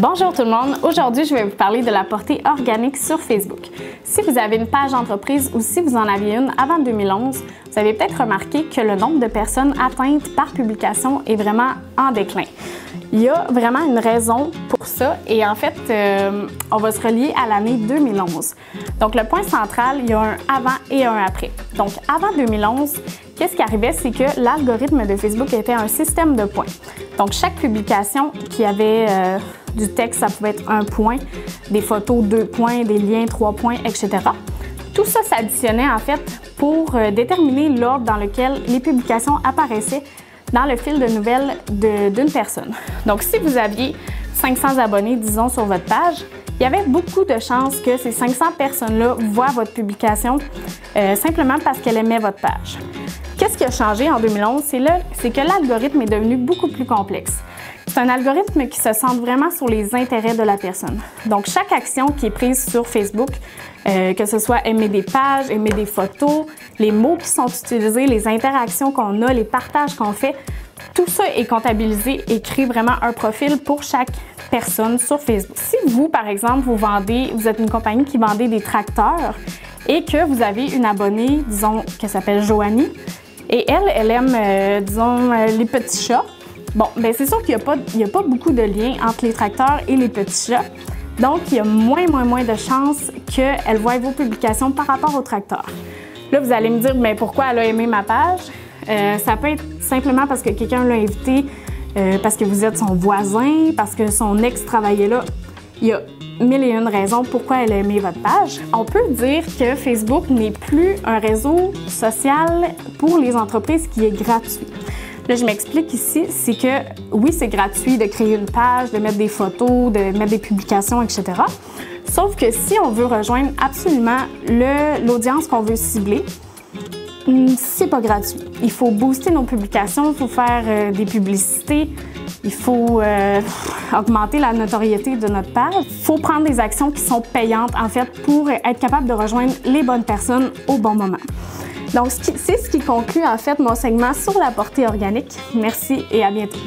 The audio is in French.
Bonjour tout le monde, aujourd'hui je vais vous parler de la portée organique sur Facebook. Si vous avez une page d'entreprise ou si vous en aviez une avant 2011, vous avez peut-être remarqué que le nombre de personnes atteintes par publication est vraiment en déclin. Il y a vraiment une raison pour ça et en fait, on va se relier à l'année 2011. Donc le point central, il y a un avant et un après. Donc avant 2011, qu'est-ce qui arrivait, c'est que l'algorithme de Facebook était un système de points. Donc chaque publication qui avait du texte, ça pouvait être 1 point, des photos 2 points, des liens 3 points, etc. Tout ça s'additionnait en fait pour déterminer l'ordre dans lequel les publications apparaissaient dans le fil de nouvelles d'une personne. Donc si vous aviez 500 abonnés, disons, sur votre page, il y avait beaucoup de chances que ces 500 personnes-là voient votre publication simplement parce qu'elles aimaient votre page. Qu'est-ce qui a changé en 2011? C'est que l'algorithme est devenu beaucoup plus complexe. C'est un algorithme qui se centre vraiment sur les intérêts de la personne. Donc, chaque action qui est prise sur Facebook, que ce soit aimer des pages, aimer des photos, les mots qui sont utilisés, les interactions qu'on a, les partages qu'on fait, tout ça est comptabilisé et crée vraiment un profil pour chaque personne sur Facebook. Si vous, par exemple, vous êtes une compagnie qui vendait des tracteurs et que vous avez une abonnée, disons, qui s'appelle Joanie, et elle aime, disons, les petits chats. Bon, bien c'est sûr qu'il n'y a pas beaucoup de liens entre les tracteurs et les petits chats. Donc, il y a moins de chances qu'elle voie vos publications par rapport aux tracteurs. Là, vous allez me dire, mais pourquoi elle a aimé ma page? Ça peut être simplement parce que quelqu'un l'a invité, parce que vous êtes son voisin, parce que son ex travaillait là. Il y a 1001 raisons pourquoi elle a aimé votre page. On peut dire que Facebook n'est plus un réseau social pour les entreprises qui est gratuit. Là, je m'explique ici, c'est que oui, c'est gratuit de créer une page, de mettre des photos, de mettre des publications, etc. Sauf que si on veut rejoindre absolument l'audience qu'on veut cibler, c'est pas gratuit. Il faut booster nos publications, il faut faire des publicités, il faut augmenter la notoriété de notre page. Il faut prendre des actions qui sont payantes, en fait, pour être capable de rejoindre les bonnes personnes au bon moment. Donc, c'est ce qui conclut, en fait, mon segment sur la portée organique. Merci et à bientôt.